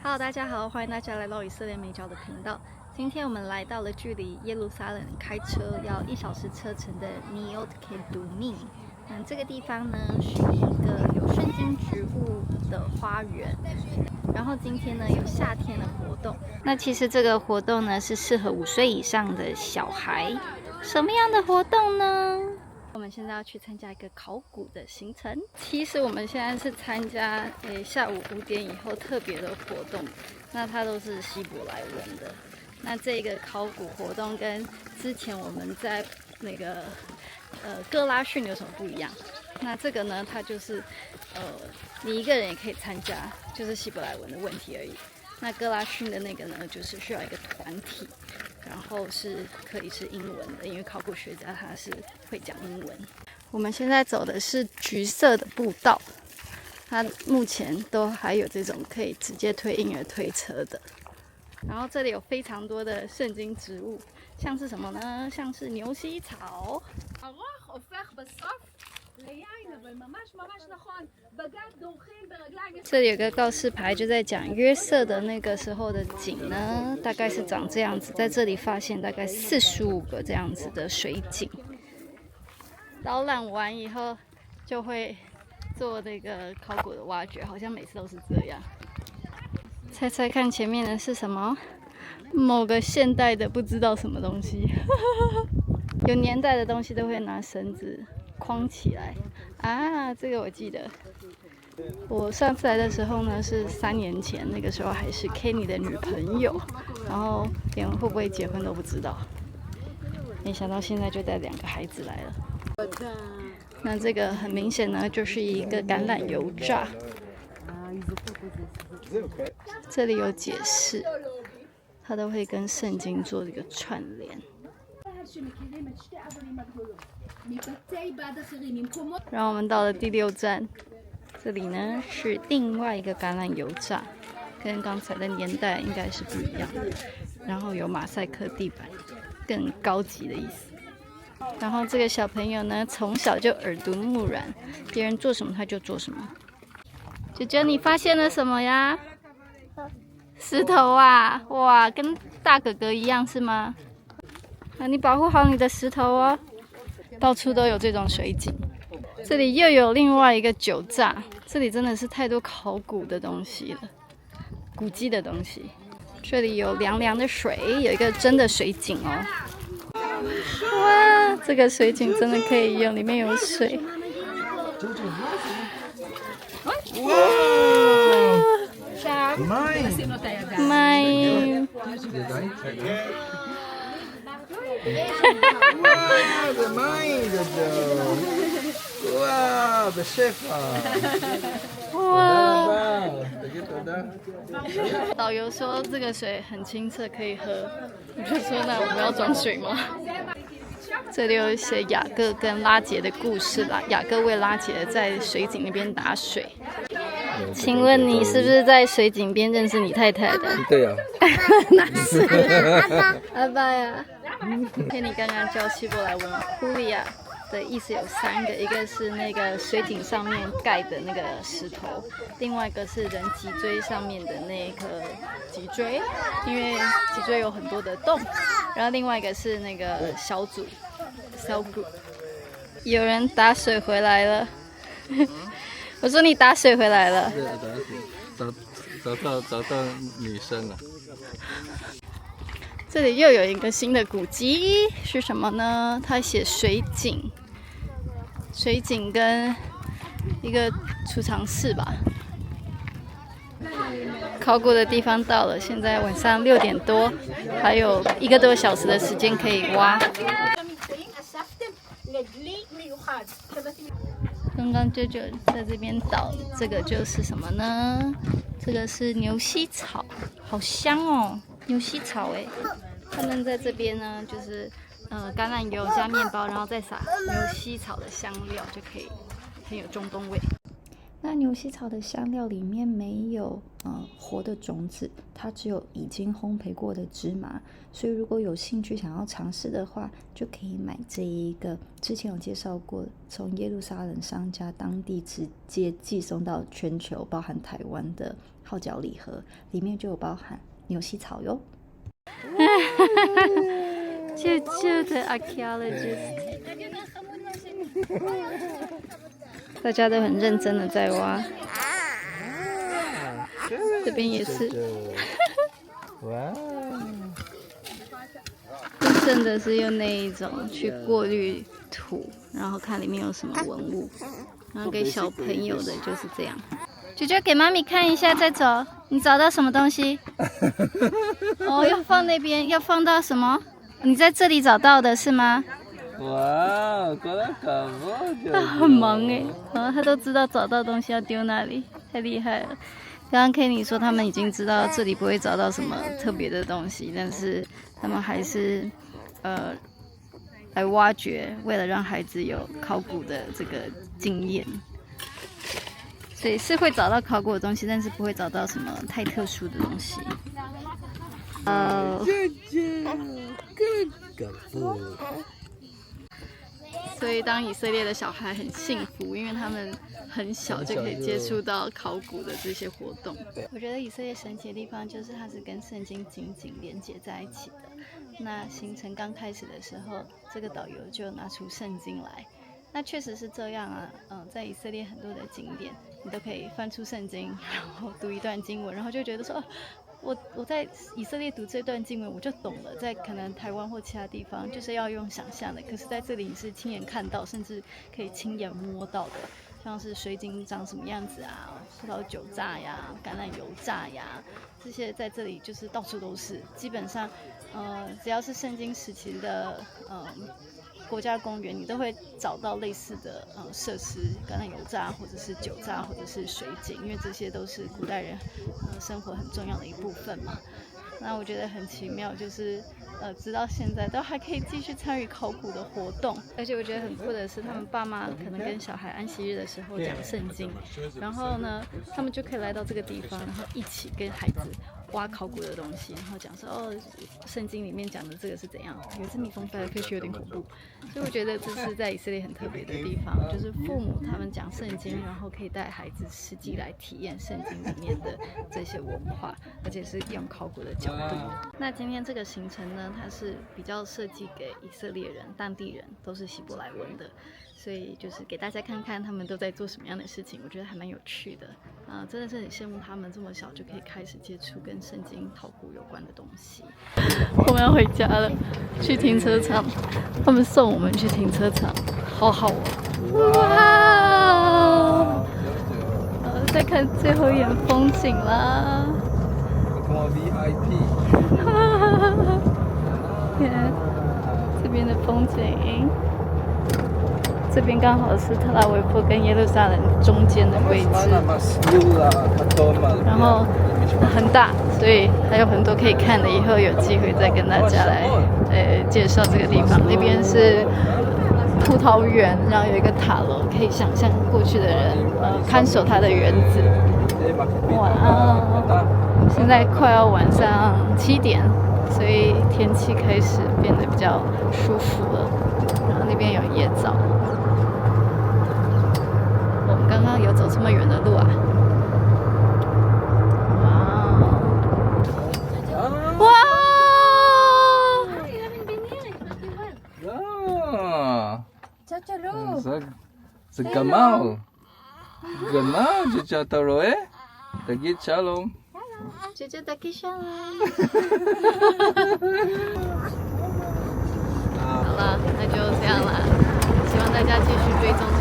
Hello，大家好，欢迎大家来到以色列美角的频道。今天我们来到了距离耶路撒冷开车要1小时车程的 Niyot Kedumim。这个地方呢是一个有圣经植物的花园。然后今天呢有夏天的活动。那其实这个活动呢是适合5岁以上的小孩。什么样的活动呢？我们现在要去参加一个考古的行程。其实我们现在是参加下午5点以后特别的活动，那它都是希伯来文的。那这个考古活动跟之前我们在那个哥拉汛有什么不一样？那这个呢，它就是你一个人也可以参加，就是希伯来文的问题而已。那哥拉汛的那个呢，就是需要一个团体，然后是可以是英文的，因为考古学家他是会讲英文。我们现在走的是橘色的步道，它目前都还有这种可以直接推婴儿推车的。然后这里有非常多的圣经植物，像是什么呢？像是牛膝草。这里有个告示牌，就在讲约瑟的那个时候的景呢，大概是长这样子。在这里发现大概45个这样子的水井。导览完以后就会做那个考古的挖掘，好像每次都是这样。猜猜看前面的是什么？某个现代的不知道什么东西。有年代的东西都会拿绳子框起来啊，这个我记得。我上次来的时候呢是3年前，那个时候还是 Kenny 的女朋友，然后连会不会结婚都不知道。没想到现在就带2个孩子来了。那这个很明显呢，就是一个橄榄油榨。这里有解释，它都会跟圣经做一个串联。然后我们到了第6站，这里呢是另外一个橄榄油榨，跟刚才的年代应该是不一样的。然后有马赛克地板，更高级的意思。然后这个小朋友呢，从小就耳濡目染，别人做什么他就做什么。姐姐，你发现了什么呀？石头啊！哇，跟大哥哥一样是吗？那你保护好你的石头哦。到处都有这种水井。这里又有另外一个酒榨，这里真的是太多考古的东西了，古迹的东西。这里有凉凉的水，有一个真的水井哦。哇，这个水井真的可以用，里面有水。哇 ！My。וואו, בשפע. 哇！ תגיד תודה. 导游说这个水很清澈，可以喝。我就说那我们要装水吗？这里有写雅各跟拉结的故事啦。雅各为拉结在水井那边打水。请问你是不是在水井边认识你太太的？对呀。哪是？阿爸呀！听你刚刚教希伯来文库利亚的意思有3个，一个是那个水井上面盖的那个石头，另外一个是人脊椎上面的那个脊椎，因为脊椎有很多的洞，然后另外一个是那个小组 cell group。有人打水回来了，我说你打水回来了。对，找到女生了。这里又有一个新的古迹是什么呢？它写水井，水井跟一个储藏室吧。考古的地方到了，现在晚上6点多，还有1个多小时的时间可以挖。刚刚舅舅在这边倒，这个就是什么呢？这个是牛膝草，好香哦，牛膝草哎。他们在这边呢，就是橄榄油加面包，然后再撒牛膝草的香料，就可以很有中东味。那牛膝草的香料里面没有活的种子，它只有已经烘焙过的芝麻，所以如果有兴趣想要尝试的话，就可以买这一个之前有介绍过，从耶路撒冷商家当地直接寄送到全球，包含台湾的号角礼盒，里面就有包含牛膝草哟。舅舅的 archaeologist， 大家都很认真的在挖，这边也是。哇，真正的是用那一种去过滤土，然后看里面有什么文物，然后给小朋友的就是这样。舅舅给妈咪看一下再走，你找到什么东西？哦，要放那边，要放到什么？你在这里找到的是吗？哇，他很忙哎，然后他都知道找到东西要丢那里，太厉害了。刚刚 Kenny 说他们已经知道这里不会找到什么特别的东西，但是他们还是来挖掘，为了让孩子有考古的这个经验。所以是会找到考古的东西，但是不会找到什么太特殊的东西。所以当以色列的小孩很幸福，因为他们很小就可以接触到考古的这些活动。我觉得以色列神奇的地方就是它是跟圣经紧紧连接在一起的。那行程刚开始的时候，这个导游就拿出圣经来。那确实是这样啊，在以色列很多的景点，你都可以翻出圣经，然后读一段经文，然后就觉得说，我在以色列读这段经文我就懂了，在可能台湾或其他地方就是要用想象的，可是在这里你是亲眼看到，甚至可以亲眼摸到的，像是水晶长什么样子啊，葡萄酒榨呀，橄榄油榨呀，这些在这里就是到处都是，基本上，只要是圣经时期的，国家公园，你都会找到类似的设施，橄榄油榨或者是酒榨或者是水井，因为这些都是古代人生活很重要的一部分嘛。那我觉得很奇妙，就是直到现在都还可以继续参与考古的活动，而且我觉得很酷的是，他们爸妈可能跟小孩安息日的时候讲圣经，然后呢，他们就可以来到这个地方，然后一起跟孩子挖考古的东西，然后讲说哦，圣经里面讲的这个是怎样，有一只蜜蜂飞来飞去有点恐怖，所以我觉得这是在以色列很特别的地方，就是父母他们讲圣经，然后可以带孩子实际来体验圣经里面的这些文化，而且是用考古的角度。那今天这个行程呢，它是比较设计给以色列人、当地人，都是希伯来文的。所以就是给大家看看他们都在做什么样的事情，我觉得还蛮有趣的。真的是很羡慕他们这么小就可以开始接触跟圣经考古有关的东西。我们要回家了，去停车场，他们送我们去停车场，好好哦！哇！再看最后一眼风景啦。看这边的风景。这边刚好是特拉维夫跟耶路撒冷中间的位置，然后很大，所以还有很多可以看的。以后有机会再跟大家来介绍这个地方。那边是葡萄园，然后有一个塔楼，可以想象过去的人看守它的园子。哇，现在快要晚上7点，所以天气开始变得比较舒服了。然后那边有椰枣。刚刚有走这么远的路啊！哇！哇！זה גמל. גמל, ג'ג'ה, אתה רואה? תגיד שלום. ג'ג'ה, תגיד שלום. 好了，那就这样啦。希望大家继续追踪。